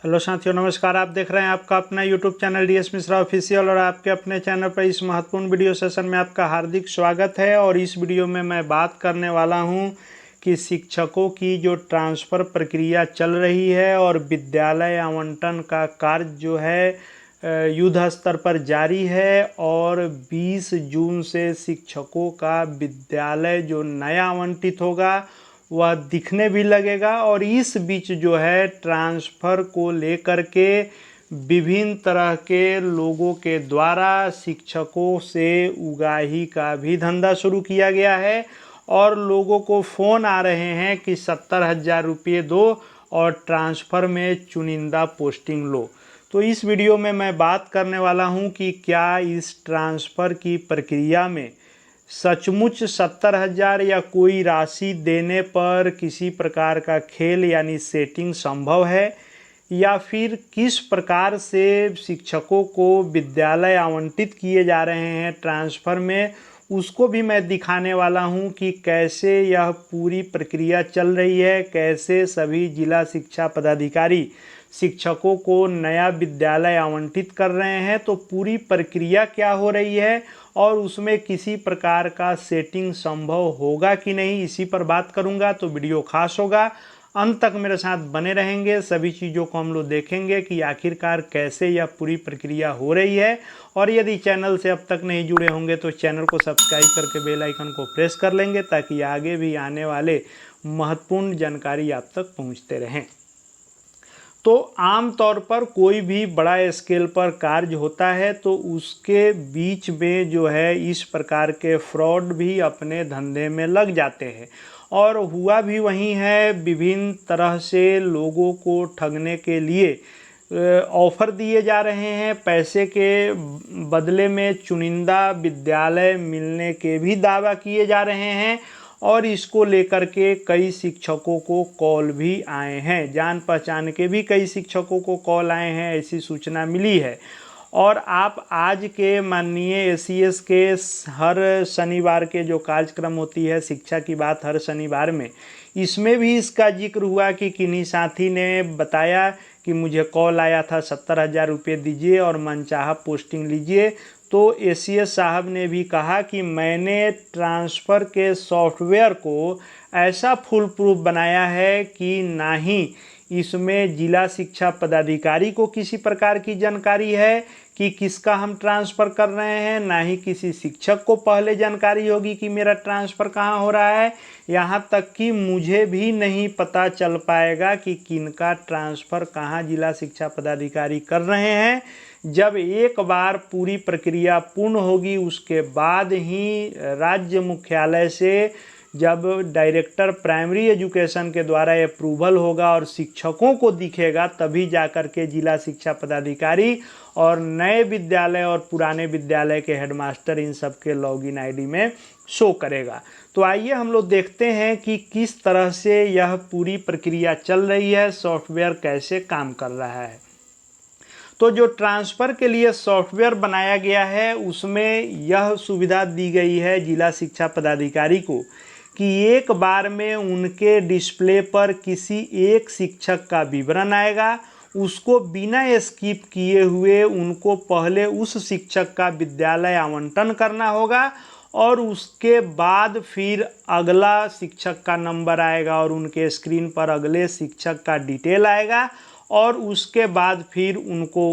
Hello साथियों, नमस्कार। आप देख रहे हैं आपका अपना YouTube channel DS Mishra official और आपके अपने चैनल पर इस महत्वपूर्ण वीडियो सेशन में आपका हार्दिक स्वागत है। और इस वीडियो में मैं बात करने वाला हूं कि शिक्षकों की जो ट्रांसफ़र प्रक्रिया चल रही है और विद्यालय आवंटन का कार्य जो है युद्ध स्तर पर जारी है। और 20 जून से शिक्षकों का विद्यालय जो नया आवंटित होगा वह दिखने भी लगेगा। और इस बीच जो है ट्रांसफ़र को लेकर के विभिन्न तरह के लोगों के द्वारा शिक्षकों से उगाही का भी धंधा शुरू किया गया है। और लोगों को फ़ोन आ रहे हैं कि 70,000 रुपये दो और ट्रांसफ़र में चुनिंदा पोस्टिंग लो। तो इस वीडियो में मैं बात करने वाला हूं कि क्या इस ट्रांसफ़र की प्रक्रिया में सचमुच 70,000 या कोई राशि देने पर किसी प्रकार का खेल यानी सेटिंग संभव है, या फिर किस प्रकार से शिक्षकों को विद्यालय आवंटित किए जा रहे हैं ट्रांसफ़र में, उसको भी मैं दिखाने वाला हूं कि कैसे यह पूरी प्रक्रिया चल रही है, कैसे सभी जिला शिक्षा पदाधिकारी शिक्षकों को नया विद्यालय आवंटित कर रहे हैं। तो पूरी प्रक्रिया क्या हो रही है और उसमें किसी प्रकार का सेटिंग संभव होगा कि नहीं, इसी पर बात करूंगा। तो वीडियो खास होगा, अंत तक मेरे साथ बने रहेंगे। सभी चीज़ों को हम लोग देखेंगे कि आखिरकार कैसे यह पूरी प्रक्रिया हो रही है। और यदि चैनल से अब तक नहीं जुड़े होंगे तो चैनल को सब्सक्राइब करके बेल आइकन को प्रेस कर लेंगे, ताकि आगे भी आने वाले महत्वपूर्ण जानकारी आप तक पहुंचते रहें। तो आम तौर पर कोई भी बड़ा स्केल पर कार्य होता है तो उसके बीच में जो है इस प्रकार के फ्रॉड भी अपने धंधे में लग जाते हैं। और हुआ भी वही है, विभिन्न तरह से लोगों को ठगने के लिए ऑफ़र दिए जा रहे हैं। पैसे के बदले में चुनिंदा विद्यालय मिलने के भी दावा किए जा रहे हैं। और इसको लेकर के कई शिक्षकों को कॉल भी आए हैं, जान पहचान के भी कई शिक्षकों को कॉल आए हैं, ऐसी सूचना मिली है। और आप आज के माननीय एसीएस के हर शनिवार के जो कार्यक्रम होती है शिक्षा की बात हर शनिवार में, इसमें भी इसका जिक्र हुआ कि किन्हीं साथी ने बताया कि मुझे कॉल आया था, 70,000 रुपये दीजिए और मनचाहा पोस्टिंग लीजिए। तो एसीएस साहब ने भी कहा कि मैंने ट्रांसफ़र के सॉफ्टवेयर को ऐसा फुल प्रूफ बनाया है कि ना ही इसमें जिला शिक्षा पदाधिकारी को किसी प्रकार की जानकारी है कि किसका हम ट्रांसफ़र कर रहे हैं, ना ही किसी शिक्षक को पहले जानकारी होगी कि मेरा ट्रांसफ़र कहाँ हो रहा है। यहाँ तक कि मुझे भी नहीं पता चल पाएगा कि किनका ट्रांसफ़र कहाँ जिला शिक्षा पदाधिकारी कर रहे हैं। जब एक बार पूरी प्रक्रिया पूर्ण होगी उसके बाद ही राज्य मुख्यालय से जब डायरेक्टर प्राइमरी एजुकेशन के द्वारा अप्रूवल होगा और शिक्षकों को दिखेगा, तभी जाकर के जिला शिक्षा पदाधिकारी और नए विद्यालय और पुराने विद्यालय के हेडमास्टर इन सब के लॉगिन आईडी में शो करेगा। तो आइए हम लोग देखते हैं कि किस तरह से यह पूरी प्रक्रिया चल रही है, सॉफ्टवेयर कैसे काम कर रहा है। तो जो ट्रांसफ़र के लिए सॉफ्टवेयर बनाया गया है उसमें यह सुविधा दी गई है जिला शिक्षा पदाधिकारी को कि एक बार में उनके डिस्प्ले पर किसी एक शिक्षक का विवरण आएगा, उसको बिना स्किप किए हुए उनको पहले उस शिक्षक का विद्यालय आवंटन करना होगा। और उसके बाद फिर अगला शिक्षक का नंबर आएगा और उनके स्क्रीन पर अगले शिक्षक का डिटेल आएगा। और उसके बाद फिर उनको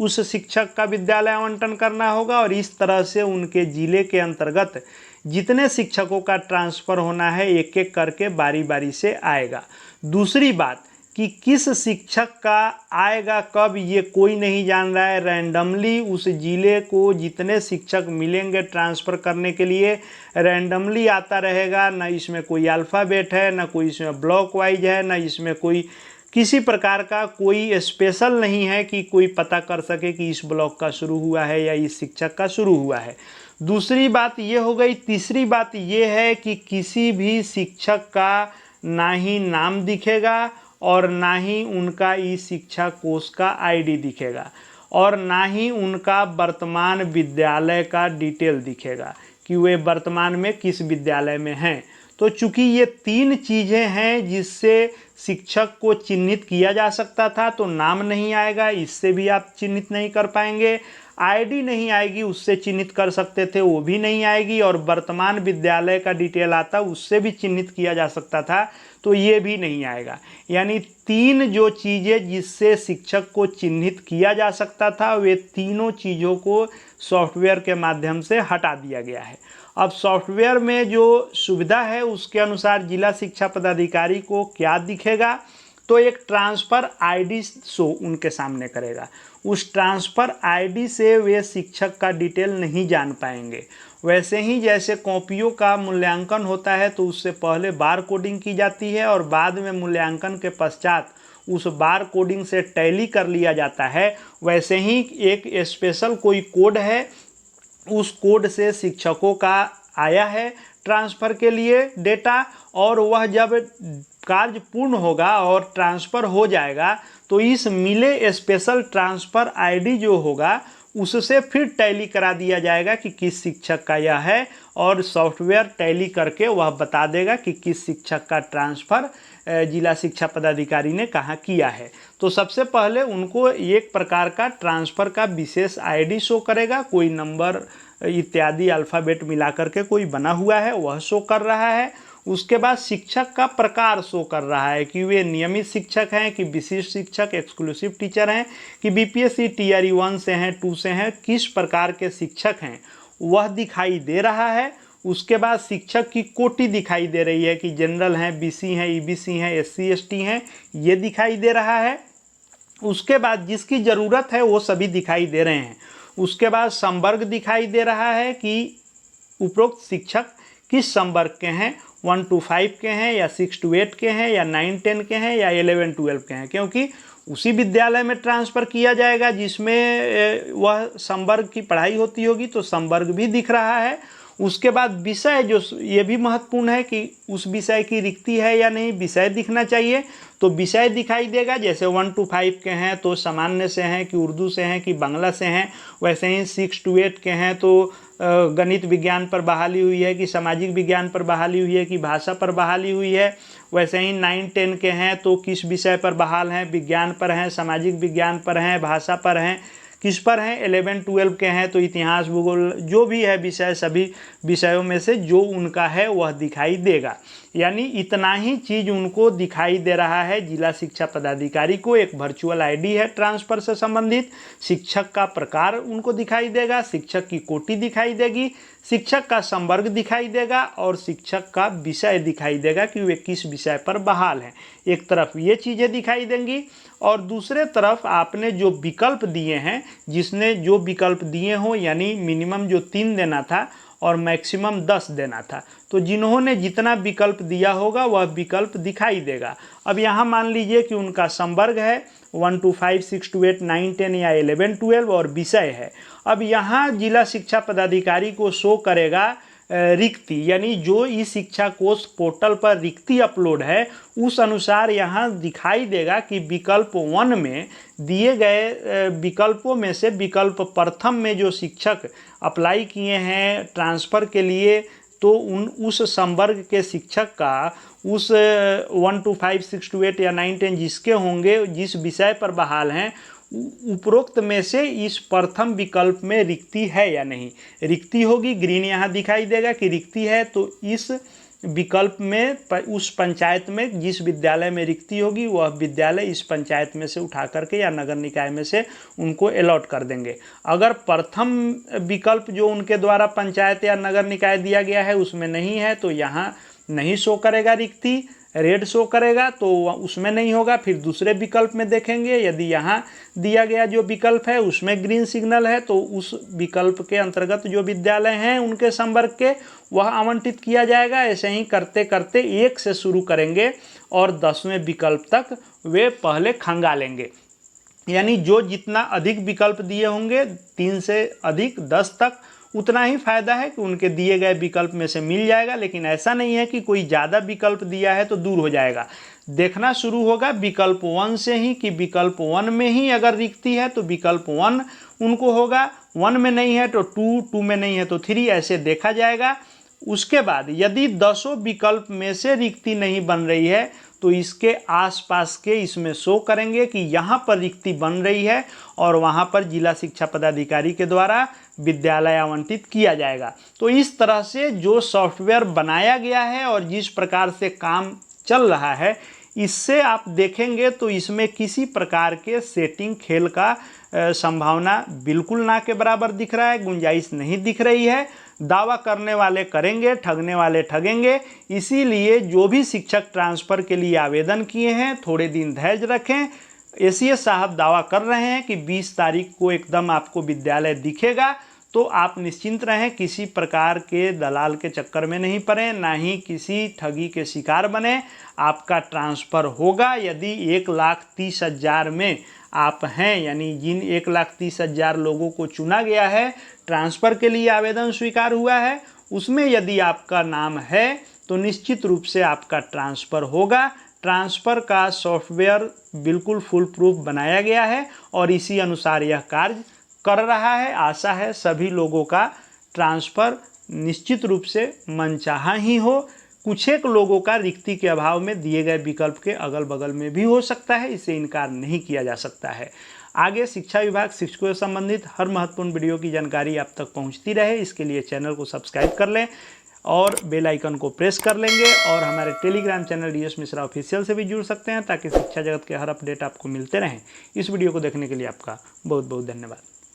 उस शिक्षक का विद्यालय आवंटन करना होगा। और इस तरह से उनके ज़िले के अंतर्गत जितने शिक्षकों का ट्रांसफ़र होना है एक एक करके बारी बारी से आएगा। दूसरी बात कि किस शिक्षक का आएगा कब, ये कोई नहीं जान रहा है। रैंडमली उस ज़िले को जितने शिक्षक मिलेंगे ट्रांसफ़र करने के लिए रैंडमली आता रहेगा। ना इसमें कोई अल्फ़ाबेट है, ना कोई इसमें ब्लॉक वाइज है, ना इसमें कोई किसी प्रकार का कोई स्पेशल नहीं है कि कोई पता कर सके कि इस ब्लॉक का शुरू हुआ है या इस शिक्षक का शुरू हुआ है। दूसरी बात ये हो गई। तीसरी बात ये है कि किसी भी शिक्षक का ना ही नाम दिखेगा और ना ही उनका ई शिक्षा कोष का आईडी दिखेगा और ना ही उनका वर्तमान विद्यालय का डिटेल दिखेगा कि वे वर्तमान में किस विद्यालय में हैं। तो चूंकि ये 3 चीज़ें हैं जिससे शिक्षक को चिन्हित किया जा सकता था, तो नाम नहीं आएगा, इससे भी आप चिन्हित नहीं कर पाएंगे। आईडी नहीं आएगी, उससे चिन्हित कर सकते थे, वो भी नहीं आएगी। और वर्तमान विद्यालय का डिटेल आता, उससे भी चिन्हित किया जा सकता था, तो ये भी नहीं आएगा। यानी 3 जो चीज़ें जिससे शिक्षक को चिन्हित किया जा सकता था, वे तीनों चीज़ों को सॉफ्टवेयर के माध्यम से हटा दिया गया है। अब सॉफ्टवेयर में जो सुविधा है उसके अनुसार जिला शिक्षा पदाधिकारी को क्या दिखेगा, तो एक ट्रांसफ़र आईडी शो उनके सामने करेगा। उस ट्रांसफ़र आईडी से वे शिक्षक का डिटेल नहीं जान पाएंगे। वैसे ही जैसे कॉपियों का मूल्यांकन होता है तो उससे पहले बार कोडिंग की जाती है और बाद में मूल्यांकन के पश्चात उस बार कोडिंग से टैली कर लिया जाता है, वैसे ही एक स्पेशल कोई कोड है, उस कोड से शिक्षकों का आया है ट्रांसफ़र के लिए डेटा, और वह जब कार्य पूर्ण होगा और ट्रांसफ़र हो जाएगा तो इस मिले स्पेशल ट्रांसफ़र आईडी जो होगा उससे फिर टैली करा दिया जाएगा कि किस शिक्षक का यह है, और सॉफ्टवेयर टैली करके वह बता देगा कि किस शिक्षक का ट्रांसफ़र जिला शिक्षा पदाधिकारी ने कहाँ किया है। तो सबसे पहले उनको एक प्रकार का ट्रांसफ़र का विशेष आईडी शो करेगा, कोई नंबर इत्यादि अल्फ़ाबेट मिला करके कोई बना हुआ है वह शो कर रहा है। उसके बाद शिक्षक का प्रकार शो कर रहा है कि वे नियमित शिक्षक हैं कि विशिष्ट शिक्षक, एक्सक्लूसिव टीचर हैं कि बीपीएससी टीआरई 1 से हैं, 2 से हैं, किस प्रकार के शिक्षक हैं वह दिखाई दे रहा है। उसके बाद शिक्षक की कोटि दिखाई दे रही है कि जनरल हैं, बीसी हैं, ईबीसी हैं, एससी एसटी हैं, ये दिखाई दे रहा है। उसके बाद जिसकी ज़रूरत है वो सभी दिखाई दे रहे हैं। उसके बाद संवर्ग दिखाई दे रहा है कि उपरोक्त शिक्षक किस संवर्ग के हैं, 1 to 5 के हैं या 6 to 8 के हैं या 9 10 के हैं या 11 12 के हैं, क्योंकि उसी विद्यालय में ट्रांसफ़र किया जाएगा जिसमें वह संवर्ग की पढ़ाई होती होगी, तो संवर्ग भी दिख रहा है। उसके बाद विषय, जो ये भी महत्वपूर्ण है कि उस विषय की रिक्ति है या नहीं, विषय दिखना चाहिए, तो विषय दिखाई देगा। जैसे 1 to 5 के हैं तो सामान्य से हैं कि उर्दू से हैं कि बांग्ला से हैं, वैसे ही 6 to 8 के हैं तो गणित विज्ञान पर बहाली हुई है कि सामाजिक विज्ञान पर बहाली हुई है कि भाषा पर बहाली हुई है। वैसे ही 9 10 के हैं तो किस विषय पर बहाल हैं, विज्ञान पर हैं, सामाजिक विज्ञान पर हैं, भाषा पर हैं, किस पर हैं। 11 12 के हैं तो इतिहास, भूगोल, जो भी है विषय, सभी विषयों में से जो उनका है वह दिखाई देगा। यानी इतना ही चीज़ उनको दिखाई दे रहा है जिला शिक्षा पदाधिकारी को। एक वर्चुअल आईडी है ट्रांसफ़र से संबंधित, शिक्षक का प्रकार उनको दिखाई देगा, शिक्षक की कोटि दिखाई देगी, शिक्षक का संवर्ग दिखाई देगा और शिक्षक का विषय दिखाई देगा कि वे किस विषय पर बहाल हैं। एक तरफ ये चीज़ें दिखाई देंगी और दूसरे तरफ आपने जो विकल्प दिए हैं, जिसने जो विकल्प दिए हों, यानी मिनिमम जो 3 देना था और मैक्सिमम 10 देना था, तो जिन्होंने जितना विकल्प दिया होगा वह विकल्प दिखाई देगा। अब यहाँ मान लीजिए कि उनका संवर्ग है 1 to 5, 6 to 8, 9 10 या 11 12 और विषय है। अब यहाँ जिला शिक्षा पदाधिकारी को शो करेगा रिक्ति, यानी जो ई शिक्षा कोष पोर्टल पर रिक्ति अपलोड है उस अनुसार यहाँ दिखाई देगा कि विकल्प 1 में दिए गए विकल्पों में से विकल्प प्रथम में जो शिक्षक अप्लाई किए हैं ट्रांसफ़र के लिए, तो उस संवर्ग के शिक्षक का उस 1 to 5, 6 to 8 या 9 10 जिसके होंगे, जिस विषय पर बहाल हैं, उपरोक्त में से इस प्रथम विकल्प में रिक्ति है या नहीं। रिक्ति होगी, ग्रीन यहाँ दिखाई देगा कि रिक्ति है, तो इस विकल्प में उस पंचायत में जिस विद्यालय में रिक्ति होगी वह विद्यालय इस पंचायत में से उठा करके या नगर निकाय में से उनको अलॉट कर देंगे। अगर प्रथम विकल्प जो उनके द्वारा पंचायत या नगर निकाय दिया गया है उसमें नहीं है तो यहाँ नहीं शो करेगा रिक्ति, रेड शो करेगा तो उसमें नहीं होगा। फिर दूसरे विकल्प में देखेंगे, यदि यहाँ दिया गया जो विकल्प है उसमें ग्रीन सिग्नल है तो उस विकल्प के अंतर्गत जो विद्यालय हैं उनके संवर्ग के वह आवंटित किया जाएगा। ऐसे ही करते करते 1 से शुरू करेंगे और 10वें विकल्प तक वे पहले खंगालेंगे। यानी जो जितना अधिक विकल्प दिए होंगे, 3 से अधिक 10 तक, उतना ही फ़ायदा है कि उनके दिए गए विकल्प में से मिल जाएगा। लेकिन ऐसा नहीं है कि कोई ज़्यादा विकल्प दिया है तो दूर हो जाएगा। देखना शुरू होगा विकल्प 1 से ही कि विकल्प 1 में ही अगर रिक्ति है तो विकल्प 1 उनको होगा, 1 में नहीं है तो 2, 2 में नहीं है तो 3, ऐसे देखा जाएगा। उसके बाद यदि 10 विकल्प में से रिक्ति नहीं बन रही है तो इसके आसपास के इसमें शो करेंगे कि यहाँ पर रिक्ति बन रही है और वहाँ पर जिला शिक्षा पदाधिकारी के द्वारा विद्यालय आवंटित किया जाएगा। तो इस तरह से जो सॉफ्टवेयर बनाया गया है और जिस प्रकार से काम चल रहा है, इससे आप देखेंगे तो इसमें किसी प्रकार के सेटिंग खेल का संभावना बिल्कुल ना के बराबर दिख रहा है, गुंजाइश नहीं दिख रही है। दावा करने वाले करेंगे, ठगने वाले ठगेंगे। इसीलिए जो भी शिक्षक ट्रांसफ़र के लिए आवेदन किए हैं थोड़े दिन धैर्य रखें। एसीएस साहब दावा कर रहे हैं कि 20 तारीख को एकदम आपको विद्यालय दिखेगा, तो आप निश्चिंत रहें, किसी प्रकार के दलाल के चक्कर में नहीं पड़ें, ना ही किसी ठगी के शिकार बने। आपका ट्रांसफ़र होगा। यदि 1,30,000 में आप हैं, यानी जिन 1,30,000 लोगों को चुना गया है, ट्रांसफ़र के लिए आवेदन स्वीकार हुआ है, उसमें यदि आपका नाम है तो निश्चित रूप से आपका ट्रांसफ़र होगा। ट्रांसफ़र का सॉफ्टवेयर बिल्कुल फुल प्रूफ बनाया गया है और इसी अनुसार यह कार्य कर रहा है। आशा है सभी लोगों का ट्रांसफ़र निश्चित रूप से मनचाहा ही हो। कुछ एक लोगों का रिक्ति के अभाव में दिए गए विकल्प के अगल बगल में भी हो सकता है, इसे इनकार नहीं किया जा सकता है। आगे शिक्षा विभाग, शिक्षकों से संबंधित हर महत्वपूर्ण वीडियो की जानकारी आप तक पहुंचती रहे, इसके लिए चैनल को सब्सक्राइब कर लें और बेल आइकन को प्रेस कर लेंगे और हमारे Telegram channel DS Mishra official से भी जुड़ सकते हैं ताकि शिक्षा जगत के हर अपडेट आपको मिलते रहें। इस वीडियो को देखने के लिए आपका बहुत बहुत धन्यवाद।